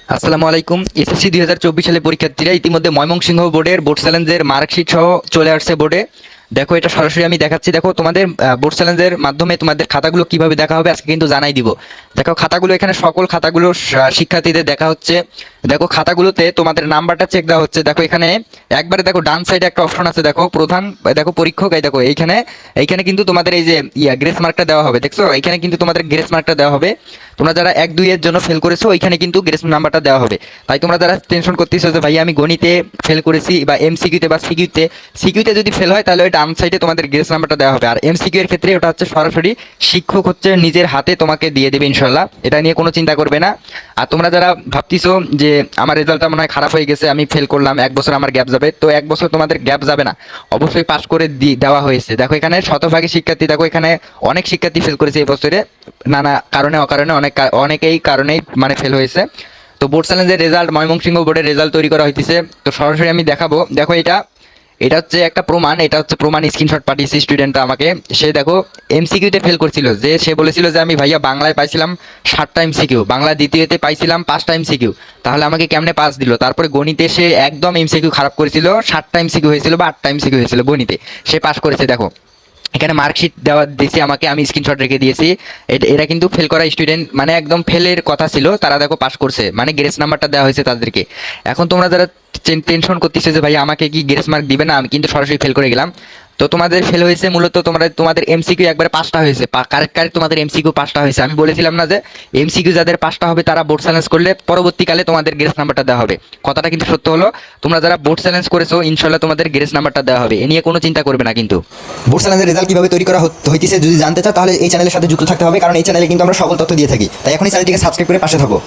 আসসালামু আলাইকুম। এসএসসি 2024 সালে পরীক্ষার্থীরা ইতিমধ্যে ময়মনসিংহ বোর্ডের বোর্ড চ্যালেঞ্জের মার্কশিট সহ চলে আসছে বোর্ডে। দেখো, এটা সরাসরি আমি দেখাচ্ছি। দেখো, তোমাদের বোর্ড চ্যালেঞ্জের মাধ্যমে তোমাদের খাতাগুলো কিভাবে দেখা হবে আজকে কিন্তু জানাই দিব। দেখো, খাতাগুলো এখানে সকল খাতাগুলো শিক্ষার্থীদের দেখা হচ্ছে। দেখো, খাতাগুলোতে তোমাদের নাম্বারটা চেক দেওয়া হচ্ছে। দেখো, এখানে একবারে দেখো ডান সাইডে একটা অপশন আছে, দেখো প্রধান, দেখো পরীক্ষক, এই দেখো এইখানে এইখানে কিন্তু তোমাদের এই যে গ্রেস মার্কটা দেওয়া হবে। দেখছো, এখানে কিন্তু তোমাদের গ্রেস মার্কটা দেওয়া হবে। তোমরা যারা 1 2 এর জন্য ফেল করেছো ওইখানে কিন্তু গ্রেস নাম্বারটা দেওয়া হবে। তাই তোমরা যারা টেনশন করতেছো যে ভাই আমি গণিতে ফেল করেছি বা এমসিকিউতে বা সিকিউতে, সিকিউতে যদি ফেল হয় তাহলে ওই ডান সাইডে তোমাদের গ্রেস নাম্বারটা দেওয়া হবে। আর এমসিকিউ এর ক্ষেত্রে ওটা হচ্ছে সরাসরি শিক্ষক হচ্ছে নিজের হাতে তোমাকে দিয়ে দেবে ইনশাল্লাহ, এটা নিয়ে কোনো চিন্তা করবে না। আর তোমরা যারা ভাবতেছো যে আমার রেজাল্টটা মনে হয় খারাপ হয়ে গেছে, আমি ফেল করলাম, 1 বছর আমার গ্যাপ যাবে, তো 1 বছর তোমাদের গ্যাপ যাবে না, অবশ্যই পাস করে দেওয়া হয়েছে। দেখো, এখানে শতভাগী শিক্ষার্থী, দেখো এখানে অনেক শিক্ষার্থী ফেল করেছে এই বছরে, নানা কারণে অকারণে অনেকেই কারণেই মানে ফেল হয়েছে। তো বোর্ড চ্যালেঞ্জের রেজাল্ট, ময়মনসিংহ বোর্ডের রেজাল্ট তৈরি করা হইতেছে, তো সরাসরি আমি দেখাবো। দেখো, এটা এটা হচ্ছে একটা প্রমাণ, এটা হচ্ছে প্রমাণ, স্ক্রিনশট পাঠিয়েছে স্টুডেন্টটা আমাকে। সে দেখো এমসিকিউতে ফেল করছিল, যে সে বলেছিল যে আমি ভাইয়া বাংলায় পাইছিলাম 7টা এমসিকিউ, বাংলা দ্বিতীয়তে পাইছিলাম 5টা এমসিকিউ, তাহলে আমাকে কেমনে পাস দিল। তারপরে গণিতে সে একদম এমসিকিউ খারাপ করেছিল, 7টা এমসিকিউ হয়েছিল বা 8টা এমসিকিউ হয়েছিল গণিতে, সে পাস করেছে। দেখো, এখানে মার্কশিট দেওয়া দিয়েছি আমাকে, আমি স্ক্রিনশট রেখে দিয়েছি। এরা কিন্তু ফেল করা স্টুডেন্ট, মানে একদম ফেলের কথা ছিল, তারা দেখো পাস করছে, মানে গ্রেস নাম্বারটা দেওয়া হয়েছে তাদেরকে। এখন তোমরা যারা টেনশন করতেছে যে ভাই আমাকে কি গ্রেস মার্ক দিবে না, আমি কিন্তু সরাসরি ফেল করে গেলাম, তো তোমাদের ফেল হয়েছে মূলত তোমাদের এমসিকিউ একবারে 5টা হয়েছে, কারেক্ট কারেক্ট তোমাদের এমসিকিউ 5টা হয়েছে। আমি বলেছিলাম না যে এমসিকিউ যাদের 5টা হবে তারা বোর্ড চ্যালেঞ্জ করলে পরবর্তীকালে তোমাদের গ্রেস নাম্বারটা দেওয়া হবে, কথাটা কিন্তু সত্য হলো। তোমরা যারা বোর্ড চ্যালেঞ্জ করেছো ইনশাল্লাহ তোমাদের গ্রেস নাম্বারটা দেওয়া হবে, এ নিয়ে কোনো চিন্তা করবে না কিন্তু। বোর্ড চ্যানেলের রেজাল্ট কিভাবে তৈরি করা হইতেছে যদি জানতে চাও তাহলে এই চ্যানেলের সাথে যুক্ত থাকতে হবে, কারণ এই চ্যানেলে কিন্তু আমরা সকল তথ্য দিয়ে থাকি। তাই এখনই চ্যানেলটিকে সাবস্ক্রাইব করে পাশে থাকো।